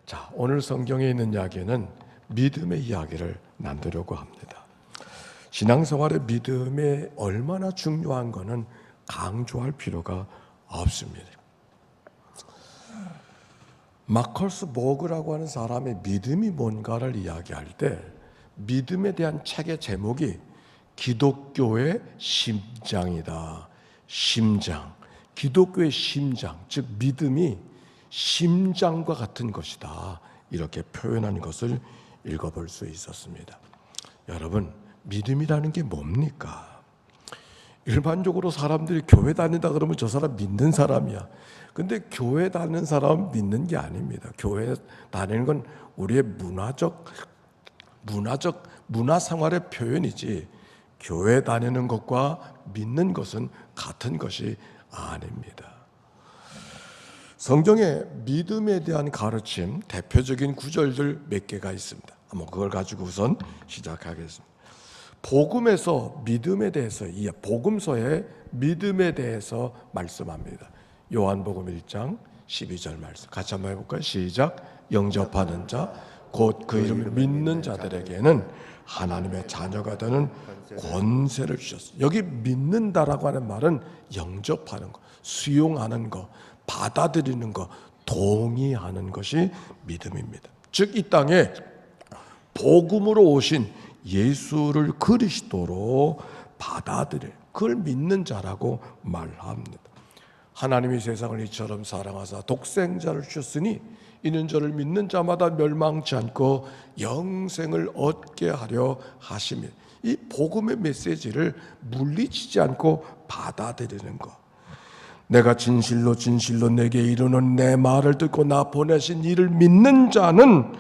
자, 오늘 성경에 있는 이야기는 믿음의 이야기를 나누려고 합니다. 신앙생활의 믿음이 얼마나 중요한 것은 강조할 필요가 없습니다. 마커스 보그라고 하는 사람의 믿음이 뭔가를 이야기할 때 믿음에 대한 책의 제목이 기독교의 심장이다. 심장. 기독교의 심장, 즉 믿음이 심장과 같은 것이다. 이렇게 표현한 것을 읽어볼 수 있었습니다. 여러분, 믿음이라는 게 뭡니까? 일반적으로 사람들이 교회 다닌다 그러면 저 사람 믿는 사람이야. 근데 교회 다니는 사람은 믿는 게 아닙니다. 교회 다니는 건 우리의 문화 생활의 표현이지, 교회 다니는 것과 믿는 것은 같은 것이 아닙니다. 성경에 믿음에 대한 가르침, 대표적인 구절들 몇 개가 있습니다. 한번 그걸 가지고 우선 시작하겠습니다. 복음에서 믿음에 대해서, 이 복음서에 믿음에 대해서 말씀합니다. 요한복음 1장 12절 말씀 같이 한번 해볼까요? 시작. 영접하는 자, 곧 그 이름을 믿는 자들에게는 하나님의 자녀가 되는 권세를 주셨어요. 여기 믿는다라고 하는 말은 영접하는 것, 수용하는 것, 받아들이는 것, 동의하는 것이 믿음입니다. 즉 이 땅에 복음으로 오신 예수를 그리스도로 받아들일, 그걸 믿는 자라고 말합니다. 하나님이 세상을 이처럼 사랑하사 독생자를 주셨으니 이는 저를 믿는 자마다 멸망치 않고 영생을 얻게 하려 하심이라. 이 복음의 메시지를 물리치지 않고 받아들이는 것. 내가 진실로 진실로 내게 이르는 내 말을 듣고 나 보내신 이를 믿는 자는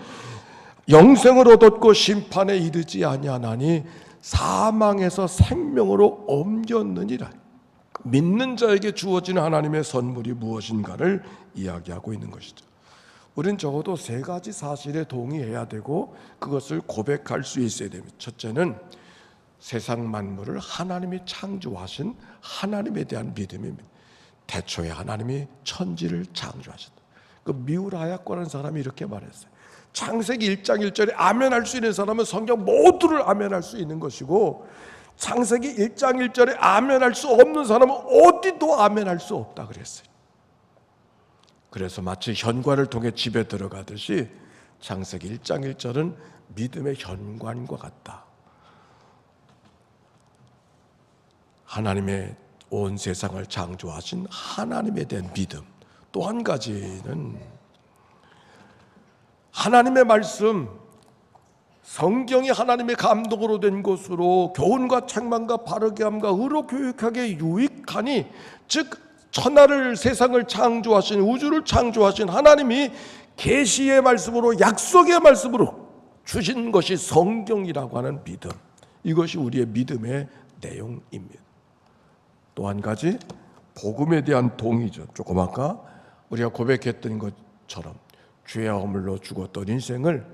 영생을 얻었고 심판에 이르지 아니하나니 사망에서 생명으로 옮겼느니라. 믿는 자에게 주어진 하나님의 선물이 무엇인가를 이야기하고 있는 것이죠. 우린 적어도 세 가지 사실에 동의해야 되고 그것을 고백할 수 있어야 됩니다. 첫째는 세상 만물을 하나님이 창조하신 하나님에 대한 믿음입니다. 태초에 하나님이 천지를 창조하셨다. 그 미우라야코라는 사람이 이렇게 말했어요. 창세기 1장 1절에 아멘할 수 있는 사람은 성경 모두를 아멘할 수 있는 것이고, 창세기 1장 1절에 아멘할 수 없는 사람은 어디도 아멘할 수 없다 그랬어요. 그래서 마치 현관을 통해 집에 들어가듯이 창세기 1장 1절은 믿음의 현관과 같다. 하나님의 온 세상을 창조하신 하나님에 대한 믿음. 또 한 가지는 하나님의 말씀, 성경이 하나님의 감동으로 된 것으로 교훈과 책망과 바르게 함과 의로 교육하게 유익하니, 즉 천하를 세상을 창조하신, 우주를 창조하신 하나님이 계시의 말씀으로, 약속의 말씀으로 주신 것이 성경이라고 하는 믿음. 이것이 우리의 믿음의 내용입니다. 또 한 가지, 복음에 대한 동의죠. 조금 아까 우리가 고백했던 것처럼 죄와 허물로 죽었던 인생을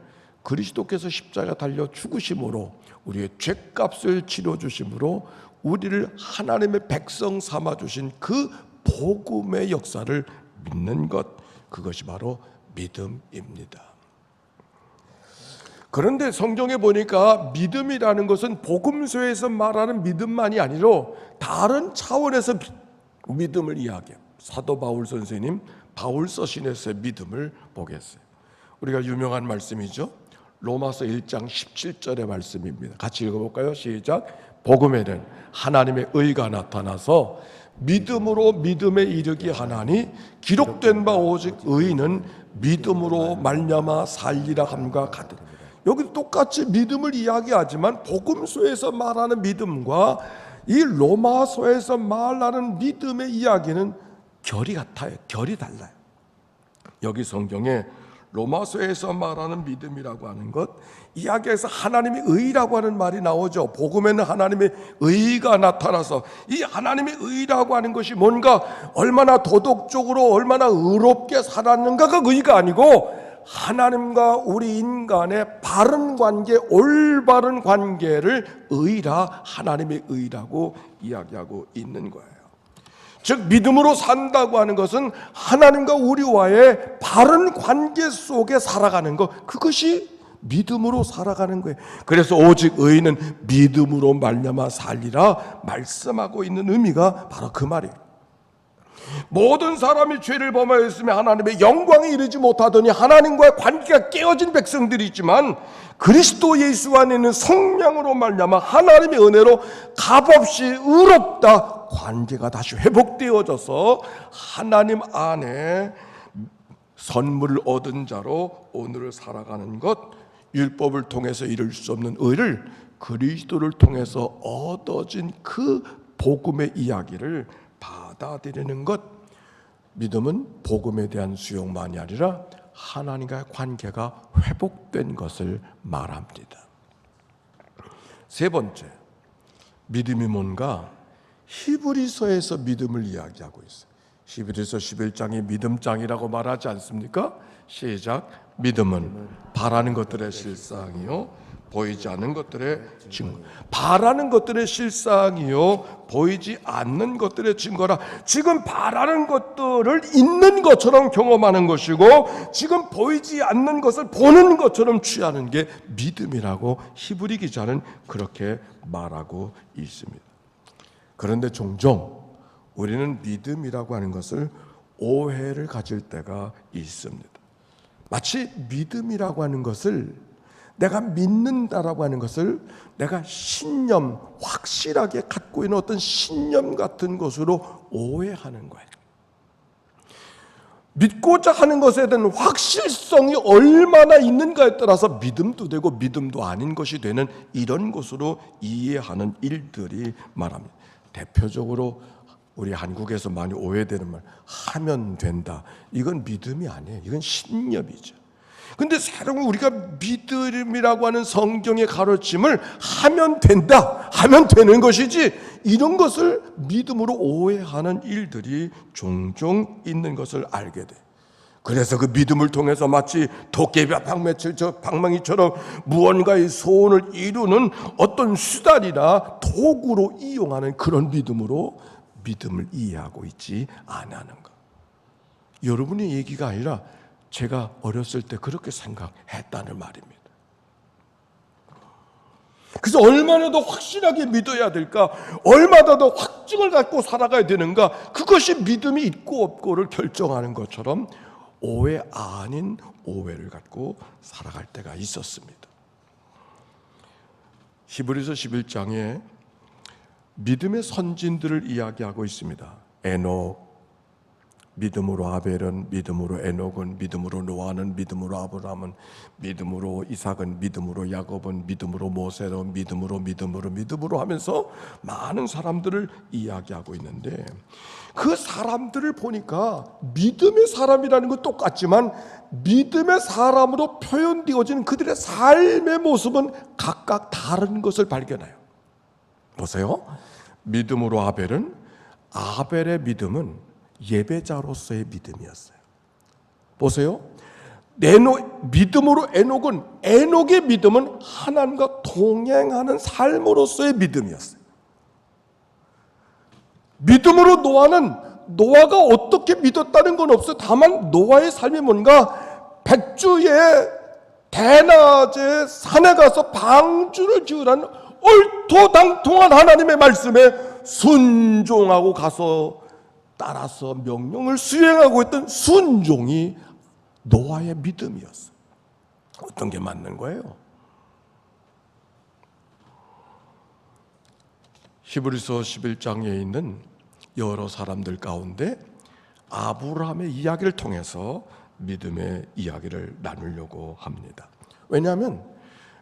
그리스도께서 십자가 달려 죽으심으로, 우리의 죄값을 치러 주심으로 우리를 하나님의 백성 삼아 주신 그 복음의 역사를 믿는 것, 그것이 바로 믿음입니다. 그런데 성경에 보니까 믿음이라는 것은 복음서에서 말하는 믿음만이 아니라 다른 차원에서 믿음을 이야기해요. 사도 바울 선생님 바울 서신에서의 믿음을 보겠어요. 우리가 유명한 말씀이죠. 로마서 1장 17절의 말씀입니다. 같이 읽어볼까요? 시작. 복음에는 하나님의 의가 나타나서 믿음으로 믿음에 이르게 하나니 기록된 바 오직 의인은 믿음으로 말미암아 살리라 함과 같으니. 여기 똑같이 믿음을 이야기하지만 복음서에서 말하는 믿음과 이 로마서에서 말하는 믿음의 이야기는 결이 같아요. 결이 달라요. 여기 성경에 로마서에서 말하는 믿음이라고 하는 것, 이야기에서 하나님의 의라고 하는 말이 나오죠. 복음에는 하나님의 의가 나타나서, 이 하나님의 의라고 하는 것이 뭔가 얼마나 도덕적으로 얼마나 의롭게 살았는가가 의가 아니고, 하나님과 우리 인간의 바른 관계, 올바른 관계를 의라, 하나님의 의라고 이야기하고 있는 거예요. 즉 믿음으로 산다고 하는 것은 하나님과 우리와의 바른 관계 속에 살아가는 것, 그것이 믿음으로 살아가는 거예요. 그래서 오직 의인은 믿음으로 말미암아 살리라 말씀하고 있는 의미가 바로 그 말이에요. 모든 사람이 죄를 범하였으며 하나님의 영광에 이르지 못하더니 하나님과의 관계가 깨어진 백성들이 있지만 그리스도 예수 안에 있는 성령으로 말미암아 하나님의 은혜로 값없이 의롭다 관계가 다시 회복되어져서 하나님 안에 선물을 얻은 자로 오늘을 살아가는 것, 율법을 통해서 이룰 수 없는 의를 그리스도를 통해서 얻어진 그 복음의 이야기를 받아들이는 것. 믿음은 복음에 대한 수용만이 아니라 하나님과의 관계가 회복된 것을 말합니다. 세 번째, 믿음이 뭔가? 히브리서에서 믿음을 이야기하고 있어요. 히브리서 11장이 믿음장이라고 말하지 않습니까? 시작. 믿음은 바라는 것들의 실상이요 보이지 않는 것들의 증거. 바라는 것들의 실상이요 보이지 않는 것들의 증거라. 지금 바라는 것들을 있는 것처럼 경험하는 것이고 지금 보이지 않는 것을 보는 것처럼 취하는 게 믿음이라고 히브리 기자는 그렇게 말하고 있습니다. 그런데 종종 우리는 믿음이라고 하는 것을 오해를 가질 때가 있습니다. 마치 믿음이라고 하는 것을, 내가 믿는다라고 하는 것을 내가 신념, 확실하게 갖고 있는 어떤 신념 같은 것으로 오해하는 거예요. 믿고자 하는 것에 대한 확실성이 얼마나 있는가에 따라서 믿음도 되고 믿음도 아닌 것이 되는 이런 것으로 이해하는 일들이 말합니다. 대표적으로 우리 한국에서 많이 오해되는 말, 하면 된다. 이건 믿음이 아니에요. 이건 신념이죠. 근데 새로운 우리가 믿음이라고 하는 성경의 가르침을 하면 된다, 하면 되는 것이지, 이런 것을 믿음으로 오해하는 일들이 종종 있는 것을 알게 돼. 그래서 그 믿음을 통해서 마치 도깨비와 방망이처럼 무언가의 소원을 이루는 어떤 수단이나 도구로 이용하는 그런 믿음으로 믿음을 이해하고 있지 않는 것. 여러분의 얘기가 아니라 제가 어렸을 때 그렇게 생각했다는 말입니다. 그래서 얼마나 더 확실하게 믿어야 될까, 얼마나 더 확증을 갖고 살아가야 되는가, 그것이 믿음이 있고 없고를 결정하는 것처럼 오해 아닌 오해를 갖고 살아갈 때가 있었습니다. 히브리서 11장에 믿음의 선진들을 이야기하고 있습니다. 에녹, 믿음으로 아벨은, 믿음으로 에녹은, 믿음으로 노아는, 믿음으로 아브라함은, 믿음으로 이삭은, 믿음으로 야곱은, 믿음으로 모세는, 믿음으로 하면서 많은 사람들을 이야기하고 있는데, 그 사람들을 보니까 믿음의 사람이라는 건 똑같지만 믿음의 사람으로 표현되어진 그들의 삶의 모습은 각각 다른 것을 발견해요. 보세요. 믿음으로 아벨의 믿음은 예배자로서의 믿음이었어요. 보세요. 믿음으로 에녹의 믿음은 하나님과 동행하는 삶으로서의 믿음이었어요. 믿음으로 노아가 어떻게 믿었다는 건 없어요. 다만 노아의 삶이 뭔가 백주에 대낮에 산에 가서 방주를 지으라는 얼토당통한 하나님의 말씀에 순종하고 가서 따라서 명령을 수행하고 있던 순종이 노아의 믿음이었어요. 어떤 게 맞는 거예요? 히브리서 11장에 있는 여러 사람들 가운데 아브라함의 이야기를 통해서 믿음의 이야기를 나누려고 합니다. 왜냐하면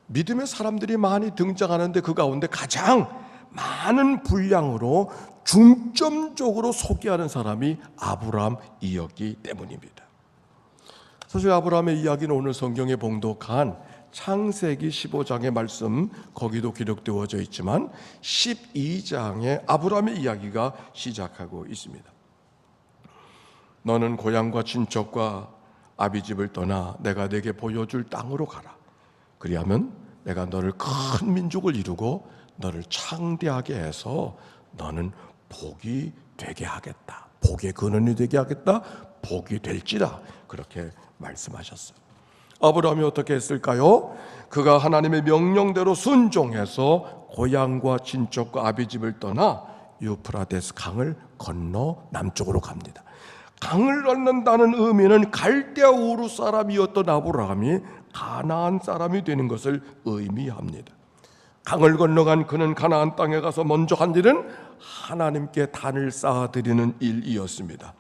믿음의 사람들이 많이 등장하는데 그 가운데 가장 많은 분량으로 중점적으로 소개하는 사람이 아브라함이었기 때문입니다. 사실 아브라함의 이야기는 오늘 성경에 봉독한 창세기 15장의 말씀, 거기도 기록되어져 있지만 12장에 아브라함의 이야기가 시작하고 있습니다. 너는 고향과 친척과 아비집을 떠나 내가 네게 보여줄 땅으로 가라. 그리하면 내가 너를 큰 민족을 이루고 너를 창대하게 해서 너는 복이 되게 하겠다. 복의 근원이 되게 하겠다. 복이 될지라 그렇게 말씀하셨어요. 아브라함이 어떻게 했을까요? 그가 하나님의 명령대로 순종해서 고향과 친척과 아비집을 떠나 유프라데스 강을 건너 남쪽으로 갑니다. 강을 건넌다는 의미는 갈대아 우르 사람이었던 아브라함이 가나안 사람이 되는 것을 의미합니다. 강을 건너간 그는 가나안 땅에 가서 먼저 한 일은 하나님께 단을 쌓아드리는 일이었습니다.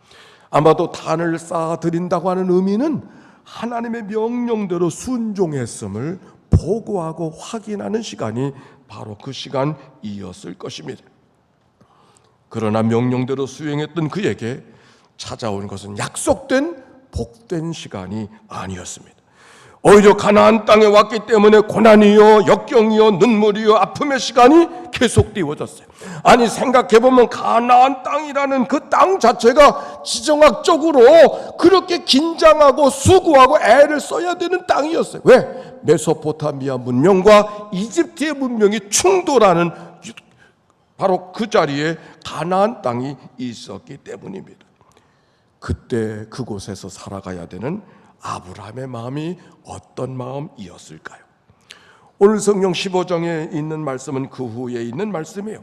아마도 단을 쌓아드린다고 하는 의미는 하나님의 명령대로 순종했음을 보고하고 확인하는 시간이 바로 그 시간이었을 것입니다. 그러나 명령대로 수행했던 그에게 찾아온 것은 약속된 복된 시간이 아니었습니다. 오히려 가나안 땅에 왔기 때문에 고난이요, 역경이요, 눈물이요, 아픔의 시간이 계속되어졌어요. 아니 생각해보면 가나안 땅이라는 그 땅 자체가 지정학적으로 그렇게 긴장하고 수고하고 애를 써야 되는 땅이었어요. 왜? 메소포타미아 문명과 이집트의 문명이 충돌하는 바로 그 자리에 가나안 땅이 있었기 때문입니다. 그때 그곳에서 살아가야 되는 아브라함의 마음이 어떤 마음이었을까요? 오늘 성경 15장에 있는 말씀은 그 후에 있는 말씀이에요.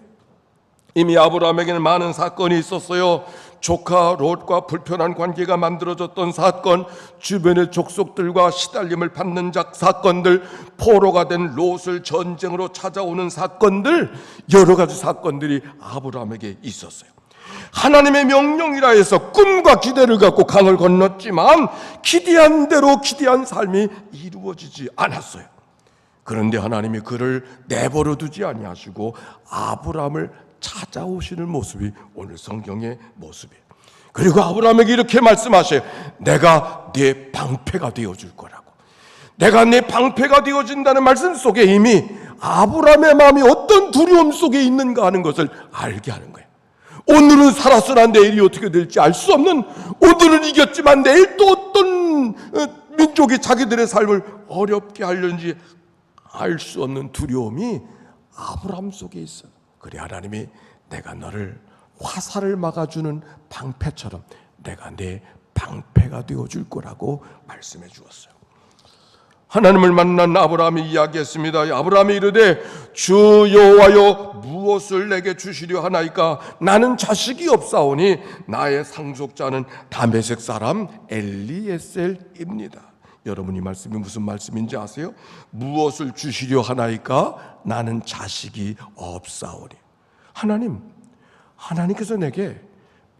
이미 아브라함에게는 많은 사건이 있었어요. 조카 롯과 불편한 관계가 만들어졌던 사건, 주변의 족속들과 시달림을 받는 사건들, 포로가 된 롯을 전쟁으로 찾아오는 사건들, 여러 가지 사건들이 아브라함에게 있었어요. 하나님의 명령이라 해서 꿈과 기대를 갖고 강을 건넜지만 기대한 대로 기대한 삶이 이루어지지 않았어요. 그런데 하나님이 그를 내버려 두지 아니하시고 아브라함을 찾아오시는 모습이 오늘 성경의 모습이에요. 그리고 아브라함에게 이렇게 말씀하셔요. 내가 네 방패가 되어줄 거라고. 내가 네 방패가 되어준다는 말씀 속에 이미 아브라함의 마음이 어떤 두려움 속에 있는가 하는 것을 알게 하는 거예요. 오늘은 살았으나 내일이 어떻게 될지 알 수 없는, 오늘은 이겼지만 내일 또 어떤 민족이 자기들의 삶을 어렵게 하려는지 알 수 없는 두려움이 아브라함 속에 있어요. 그래 하나님이 내가 너를 화살을 막아주는 방패처럼 내가 내 방패가 되어줄 거라고 말씀해 주었어요. 하나님을 만난 아브라함이 이야기했습니다. 아브라함이 이르되 주 여호와여 무엇을 내게 주시려 하나이까? 나는 자식이 없사오니 나의 상속자는 다메섹 사람 엘리에셀입니다. 여러분 이 말씀이 무슨 말씀인지 아세요? 무엇을 주시려 하나이까? 나는 자식이 없사오니. 하나님께서 내게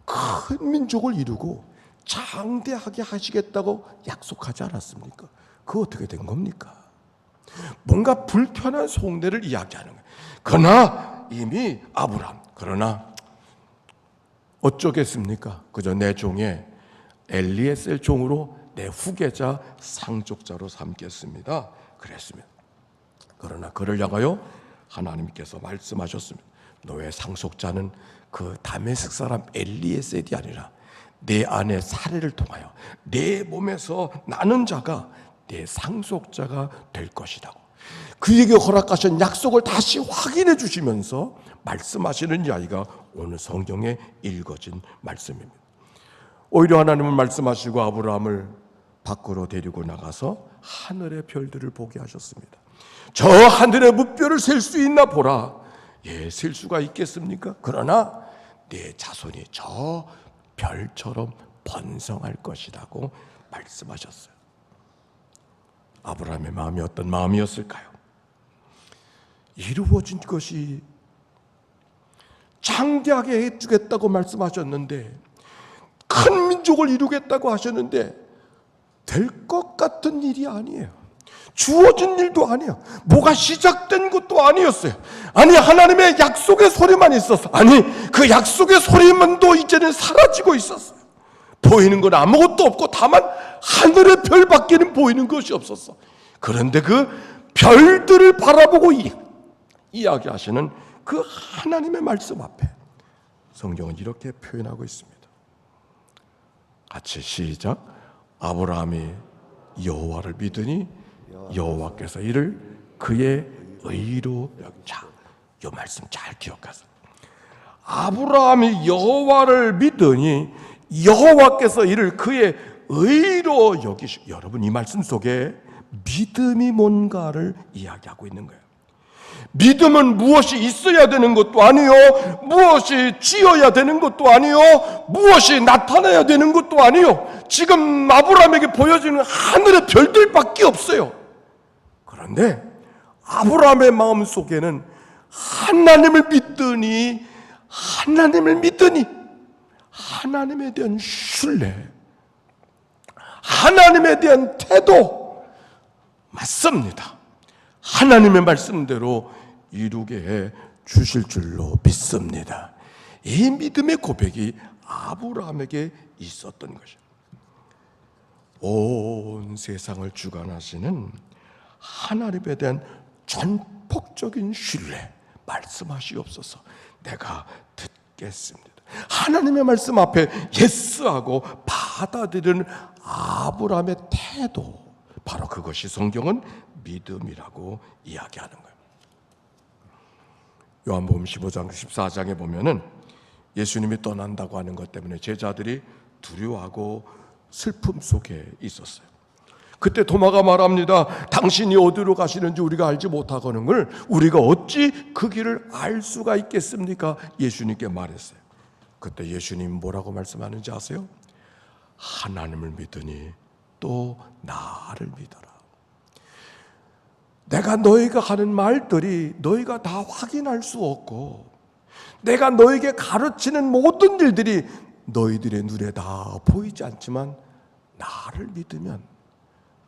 큰 민족을 이루고 장대하게 하시겠다고 약속하지 않았습니까? 그거 어떻게 된 겁니까? 뭔가 불편한 속내를 이야기하는 거예요. 그러나 이미 아브라함, 그러나 어쩌겠습니까? 그저 내 종의 엘리에셀 종으로 내 후계자 상속자로 삼겠습니다. 그랬습니다. 그러나 그를 향하여 하나님께서 말씀하셨습니다. 너의 상속자는 그 다메섹 사람 엘리에셀이 아니라 내 아내 사례를 통하여 내 몸에서 나는 자가 내 상속자가 될 것이라고 그에게 허락하신 약속을 다시 확인해 주시면서 말씀하시는 이야기가 오늘 성경에 읽어진 말씀입니다. 오히려 하나님은 말씀하시고 아브라함을 밖으로 데리고 나가서 하늘의 별들을 보게 하셨습니다. 저 하늘의 무별을 셀 수 있나 보라. 예, 셀 수가 있겠습니까? 그러나 내 자손이 저 별처럼 번성할 것이라고 말씀하셨어요. 아브라함의 마음이 어떤 마음이었을까요? 이루어진 것이 장대하게 해주겠다고 말씀하셨는데, 큰 민족을 이루겠다고 하셨는데 될 것 같은 일이 아니에요. 주어진 일도 아니에요. 뭐가 시작된 것도 아니었어요. 아니 하나님의 약속의 소리만 있었어. 아니 그 약속의 소리만도 이제는 사라지고 있었어요. 보이는 건 아무것도 없고 다만 하늘의 별밖에는 보이는 것이 없었어. 그런데 그 별들을 바라보고 이야기하시는 그 하나님의 말씀 앞에 성경은 이렇게 표현하고 있습니다. 같이 시작. 아브라함이 여호와를 믿으니 여호와께서 이를 그의 의로 여기자. 이 말씀 잘 기억하세요. 아브라함이 여호와를 믿으니 여호와께서 이를 그의 의로 여기시고, 여러분 이 말씀 속에 믿음이 뭔가를 이야기하고 있는 거예요. 믿음은 무엇이 있어야 되는 것도 아니요, 무엇이 지어야 되는 것도 아니요, 무엇이 나타나야 되는 것도 아니요. 지금 아브라함에게 보여지는 하늘의 별들밖에 없어요. 그런데 아브라함의 마음 속에는 하나님을 믿더니 하나님에 대한 신뢰, 하나님에 대한 태도, 맞습니다. 하나님의 말씀대로 이루게 해 주실 줄로 믿습니다. 이 믿음의 고백이 아브라함에게 있었던 것이죠. 온 세상을 주관하시는 하나님에 대한 전폭적인 신뢰, 말씀하시옵소서, 내가 듣겠습니다. 하나님의 말씀 앞에 예스하고 받아들이는 아브라함의 태도, 바로 그것이 성경은 믿음이라고 이야기하는 거예요. 요한복음 15장 14장에 보면은 예수님이 떠난다고 하는 것 때문에 제자들이 두려워하고 슬픔 속에 있었어요. 그때 도마가 말합니다. 당신이 어디로 가시는지 우리가 알지 못하거늘 우리가 어찌 그 길을 알 수가 있겠습니까? 예수님께 말했어요. 그때 예수님 뭐라고 말씀하는지 아세요? 하나님을 믿으니 또 나를 믿어라. 내가 너희가 하는 말들이 너희가 다 확인할 수 없고, 내가 너희에게 가르치는 모든 일들이 너희들의 눈에 다 보이지 않지만 나를 믿으면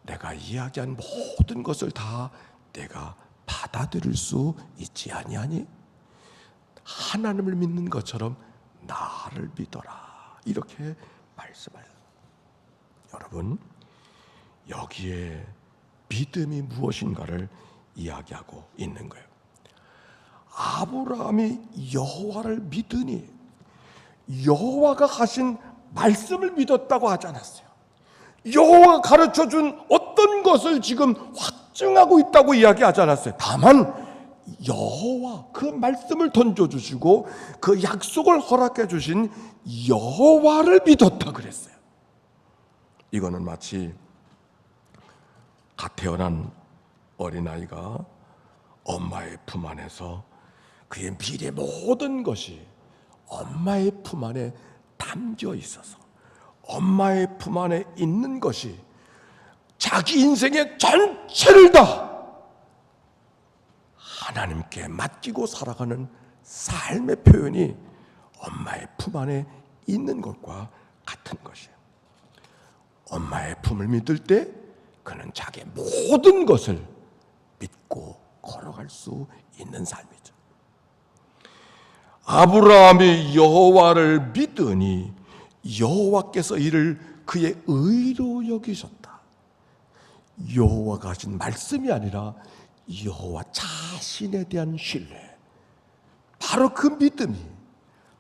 내가 이야기한 모든 것을 다 내가 받아들일 수 있지 아니하니? 하나님을 믿는 것처럼 나를 믿어라, 이렇게 말씀하셨어요. 여러분, 여기에 믿음이 무엇인가를 이야기하고 있는 거예요. 아브라함이 여호와를 믿으니 여호와가 하신 말씀을 믿었다고 하지 않았어요. 여호와가 가르쳐준 어떤 것을 지금 확증하고 있다고 이야기하지 않았어요. 다만 여호와, 그 말씀을 던져주시고 그 약속을 허락해 주신 여호와를 믿었다 그랬어요. 이거는 마치 갓 태어난 어린아이가 엄마의 품 안에서 그의 미래 모든 것이 엄마의 품 안에 담겨 있어서 엄마의 품 안에 있는 것이 자기 인생의 전체를 다 하나님께 맡기고 살아가는 삶의 표현이 엄마의 품 안에 있는 것과 같은 것이에요. 엄마의 품을 믿을 때 그는 자기의 모든 것을 믿고 걸어갈 수 있는 삶이죠. 아브라함이 여호와를 믿으니 여호와께서 이를 그의 의로 여기셨다. 여호와가 하신 말씀이 아니라 여호와 자신에 대한 신뢰, 바로 그 믿음이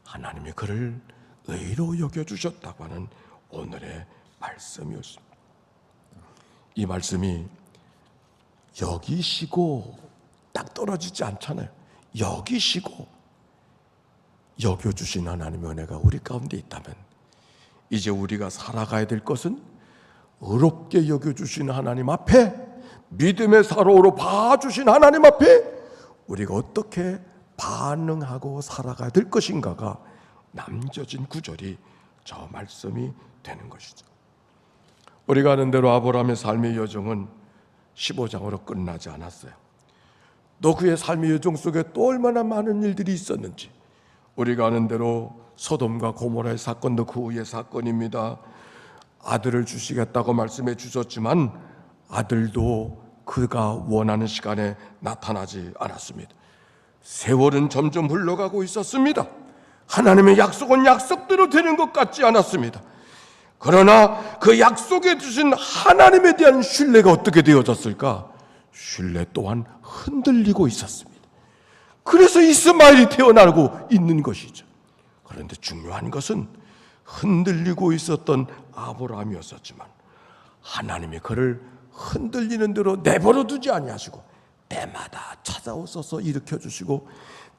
하나님이 그를 의로 여겨주셨다고 하는 오늘의 말씀이었습니다. 이 말씀이 여기시고 딱 떨어지지 않잖아요. 여기시고 여겨주신 하나님의 은혜가 우리 가운데 있다면 이제 우리가 살아가야 될 것은 의롭게 여겨주신 하나님 앞에, 믿음의 사로로 봐주신 하나님 앞에 우리가 어떻게 반응하고 살아가야 될 것인가가 남겨진 구절이 저 말씀이 되는 것이죠. 우리가 아는 대로 아브라함의 삶의 여정은 15장으로 끝나지 않았어요. 또 그의 삶의 여정 속에 또 얼마나 많은 일들이 있었는지, 우리가 아는 대로 소돔과 고모라의 사건도 그 후의 사건입니다. 아들을 주시겠다고 말씀해 주셨지만 아들도 그가 원하는 시간에 나타나지 않았습니다. 세월은 점점 흘러가고 있었습니다. 하나님의 약속은 약속대로 되는 것 같지 않았습니다. 그러나 그 약속해 주신 하나님에 대한 신뢰가 어떻게 되어졌을까? 신뢰 또한 흔들리고 있었습니다. 그래서 이스마엘이 태어나고 있는 것이죠. 그런데 중요한 것은 흔들리고 있었던 아브라함이었었지만 하나님이 그를 흔들리는 대로 내버려 두지 아니하시고 때마다 찾아오셔서 일으켜 주시고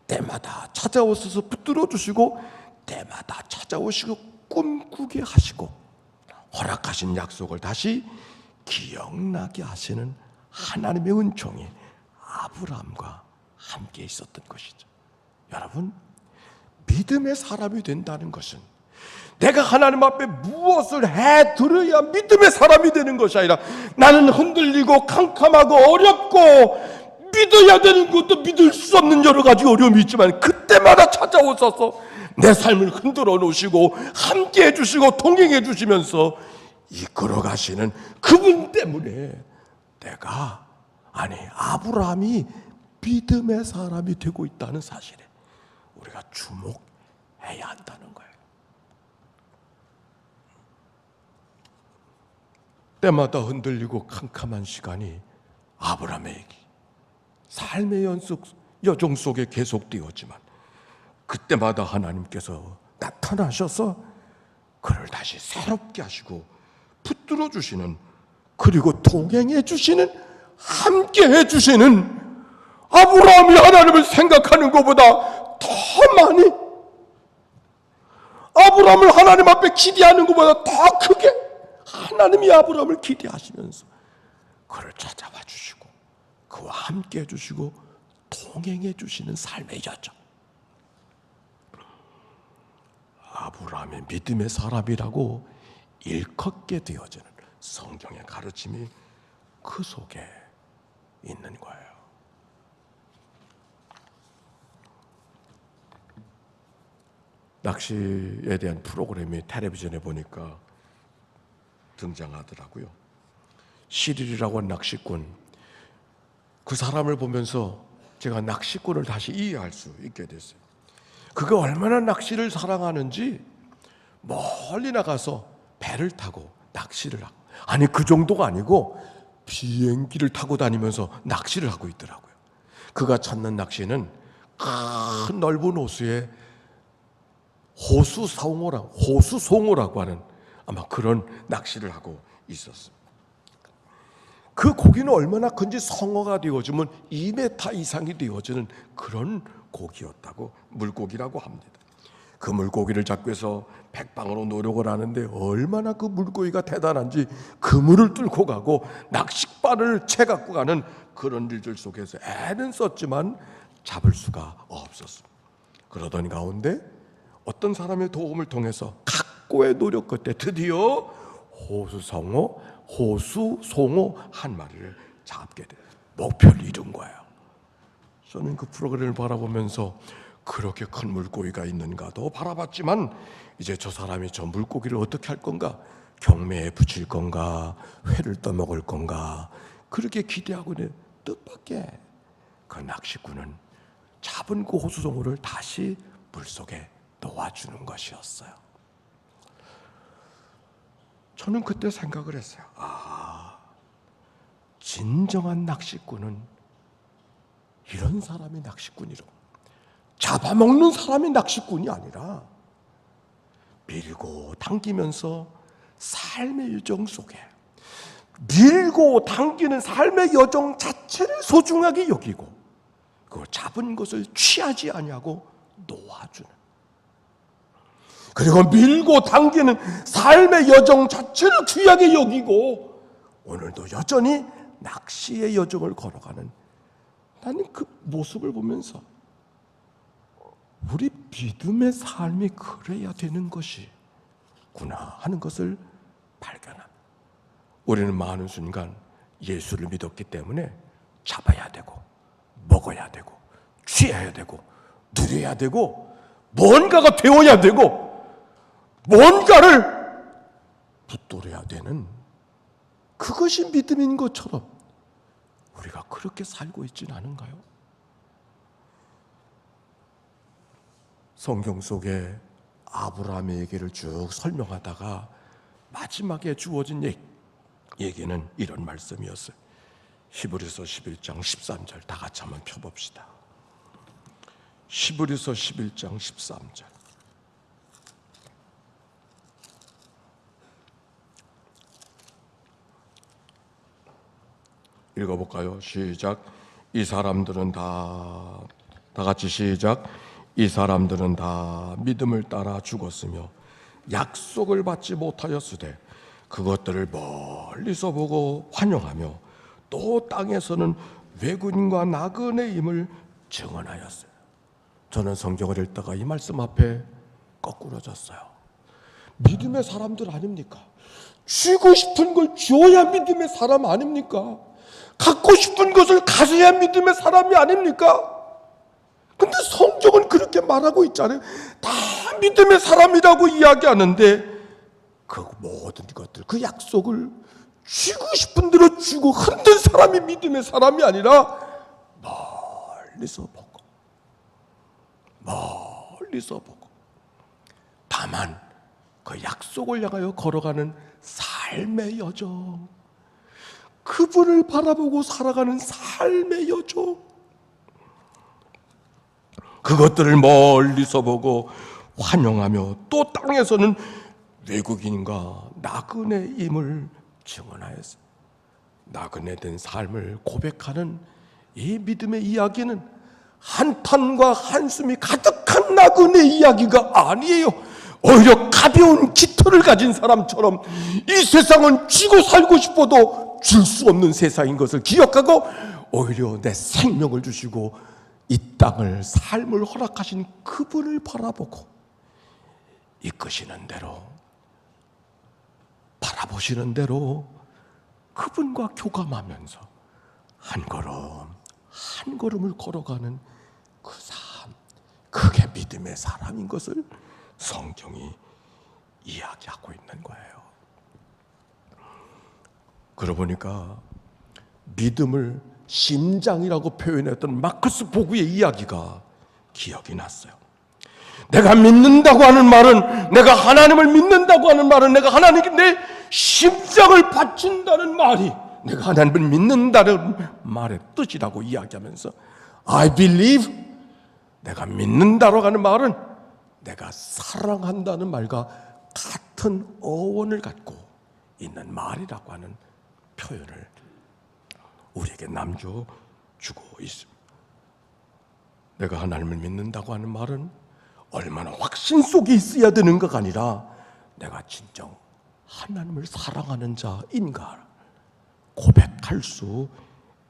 때마다 찾아오셔서 붙들어 주시고 때마다 찾아오시고 꿈꾸게 하시고 허락하신 약속을 다시 기억나게 하시는 하나님의 은총이 아브라함과 함께 있었던 것이죠. 여러분, 믿음의 사람이 된다는 것은 내가 하나님 앞에 무엇을 해드려야 믿음의 사람이 되는 것이 아니라 나는 흔들리고 캄캄하고 어렵고 믿어야 되는 것도 믿을 수 없는 여러 가지 어려움이 있지만 그때마다 찾아오셔서 내 삶을 흔들어 놓으시고 함께 해주시고 동행해 주시면서 이끌어 가시는 그분 때문에 아브라함이 믿음의 사람이 되고 있다는 사실에 우리가 주목해야 한다는 거예요. 때마다 흔들리고 캄캄한 시간이 아브라함의 삶의 여정 속에 계속되었지만 그때마다 하나님께서 나타나셔서 그를 다시 새롭게 하시고 붙들어 주시는, 그리고 동행해 주시는, 함께 해 주시는, 아브라함이 하나님을 생각하는 것보다 더 많이, 아브라함을 하나님 앞에 기대하는 것보다 더 크게 하나님이 아브라함을 기대하시면서 그를 찾아와 주시고 그와 함께 해 주시고 동행해 주시는 삶의 여정. 아브라함의 믿음의 사람이라고 일컫게 되어지는 성경의 가르침이 그 속에 있는 거예요. 낚시에 대한 프로그램이 텔레비전에 보니까 등장하더라고요. 시릴이라고 한 낚시꾼, 그 사람을 보면서 제가 낚시꾼을 다시 이해할 수 있게 됐어요. 그가 얼마나 낚시를 사랑하는지 멀리 나가서 배를 타고 낚시를 하고, 아니 그 정도가 아니고 비행기를 타고 다니면서 낚시를 하고 있더라고요. 그가 찾는 낚시는 큰 넓은 호수에 호수송어라고 하는 아마 그런 낚시를 하고 있었습니다. 그 고기는 얼마나 큰지 성어가 되어지면 2m 이상이 되어지는 그런 고기였다고, 물고기라고 합니다. 그 물고기를 잡기 위해서 백방으로 노력을 하는데 얼마나 그 물고기가 대단한지 그물을 뚫고 가고 낚싯발을 채 갖고 가는 그런 일들 속에서 애는 썼지만 잡을 수가 없었습니다. 그러던 가운데 어떤 사람의 도움을 통해서 각고의 노력 끝에 드디어 호수송어 한 마리를 잡게 돼 목표를 이룬 거예요. 저는 그 프로그램을 바라보면서 그렇게 큰 물고기가 있는가도 바라봤지만 이제 저 사람이 저 물고기를 어떻게 할 건가, 경매에 붙일 건가, 회를 떠먹을 건가, 그렇게 기대하고 있는 뜻밖의 그 낚시꾼은 잡은 그 호수송어를 다시 물속에 놓아주는 것이었어요. 저는 그때 생각을 했어요. 진정한 낚시꾼은 이런 사람이 낚시꾼이로, 잡아먹는 사람이 낚시꾼이 아니라 밀고 당기면서 삶의 여정 속에 밀고 당기는 삶의 여정 자체를 소중하게 여기고 그 잡은 것을 취하지 아니하고 놓아주는, 그리고 밀고 당기는 삶의 여정 자체를 귀하게 여기고 오늘도 여전히 낚시의 여정을 걸어가는, 나는 그 모습을 보면서 우리 믿음의 삶이 그래야 되는 것이구나 하는 것을 발견합니다. 우리는 많은 순간 예수를 믿었기 때문에 잡아야 되고 먹어야 되고 취해야 되고 누려야 되고 뭔가가 되어야 되고 뭔가를 붙들어야 되는, 그것이 믿음인 것처럼 우리가 그렇게 살고 있지는 않은가요? 성경 속에 아브라함의 얘기를 쭉 설명하다가 마지막에 주어진 얘기는 이런 말씀이었어요. 히브리서 11장 13절 다 같이 한번 펴봅시다. 히브리서 11장 13절. 읽어볼까요? 시작. 이 사람들은 다 다 같이 시작. 이 사람들은 다 믿음을 따라 죽었으며 약속을 받지 못하였으되 그것들을 멀리서 보고 환영하며 또 땅에서는 외군과 나그네의 힘을 증언하였어요. 저는 성경을 읽다가 이 말씀 앞에 거꾸러졌어요. 믿음의 사람들 아닙니까? 쥐고 싶은 걸 줘야 믿음의 사람 아닙니까? 갖고 싶은 것을 가져야 믿음의 사람이 아닙니까? 근데 성경은 그렇게 말하고 있잖아요. 다 믿음의 사람이라고 이야기하는데 그 모든 것들, 그 약속을 쥐고 싶은 대로 쥐고 흔든 사람이 믿음의 사람이 아니라 멀리서 보고 다만 그 약속을 향하여 걸어가는 삶의 여정, 그분을 바라보고 살아가는 삶의 여정, 그것들을 멀리서 보고 환영하며 또 땅에서는 외국인과 나그네임을 증언하였어요. 나그네된 삶을 고백하는 이 믿음의 이야기는 한탄과 한숨이 가득한 나그네 이야기가 아니에요. 오히려 가벼운 깃털을 가진 사람처럼 이 세상은 쥐고 살고 싶어도 줄 수 없는 세상인 것을 기억하고 오히려 내 생명을 주시고 이 땅을 삶을 허락하신 그분을 바라보고 이끄시는 대로, 바라보시는 대로 그분과 교감하면서 한 걸음 한 걸음을 걸어가는 그 삶, 그게 믿음의 사람인 것을 성경이 이야기하고 있는 거예요. 그러고 보니까 믿음을 심장이라고 표현했던 마크스 보그의 이야기가 기억이 났어요. 내가 믿는다고 하는 말은, 내가 하나님을 믿는다고 하는 말은, 내가 하나님께 내 심장을 바친다는 말이 내가 하나님을 믿는다는 말의 뜻이라고 이야기하면서 I believe, 내가 믿는다고 하는 말은 내가 사랑한다는 말과 같은 어원을 갖고 있는 말이라고 하는 표현을 우리에게 남겨주고 있습니다. 내가 하나님을 믿는다고 하는 말은 얼마나 확신 속에 있어야 되는가가 아니라 내가 진정 하나님을 사랑하는 자인가 고백할 수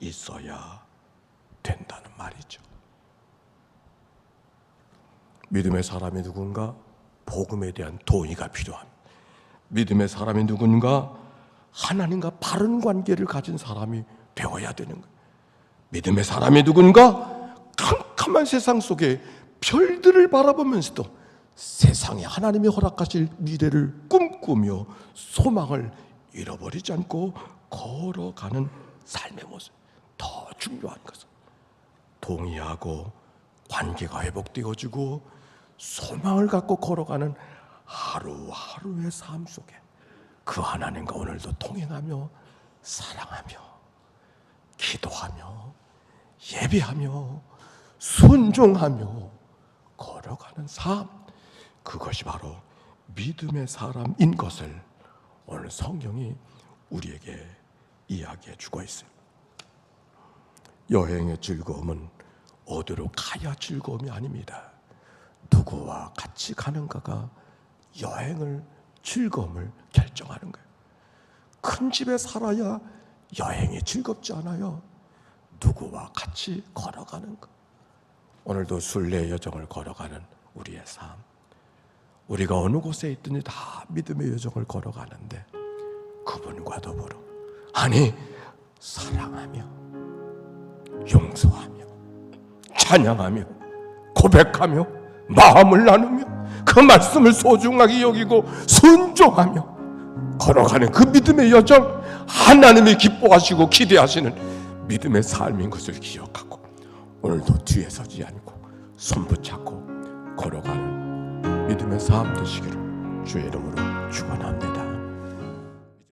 있어야 된다는 말이죠. 믿음의 사람이 누군가? 복음에 대한 동의가 필요합니다. 믿음의 사람이 누군가? 하나님과 바른 관계를 가진 사람이 되어야 되는 거예요. 믿음의 사람이 누군가? 캄캄한 세상 속에 별들을 바라보면서도 세상에 하나님이 허락하실 미래를 꿈꾸며 소망을 잃어버리지 않고 걸어가는 삶의 모습. 더 중요한 것은 동의하고 관계가 회복되어지고 소망을 갖고 걸어가는 하루하루의 삶 속에 그 하나님과 오늘도 동행하며 사랑하며 기도하며 예배하며 순종하며 걸어가는 삶, 그것이 바로 믿음의 사람인 것을 오늘 성경이 우리에게 이야기해 주고 있어요. 여행의 즐거움은 어디로 가야 즐거움이 아닙니다. 누구와 같이 가는가가 여행을, 즐거움을 결정하는 거예요. 큰 집에 살아야 여행이 즐겁지 않아요. 누구와 같이 걸어가는 것. 오늘도 순례의 여정을 걸어가는 우리의 삶, 우리가 어느 곳에 있든지 다 믿음의 여정을 걸어가는데 그분과 더불어, 아니 사랑하며 용서하며 찬양하며 고백하며 마음을 나누며 그 말씀을 소중하게 여기고 순종하며 걸어가는 그 믿음의 여정, 하나님이 기뻐하시고 기대하시는 믿음의 삶인 것을 기억하고 오늘도 뒤에 서지 않고 손붙잡고 걸어가는 믿음의 삶 되시기를 주의 이름으로 축원합니다.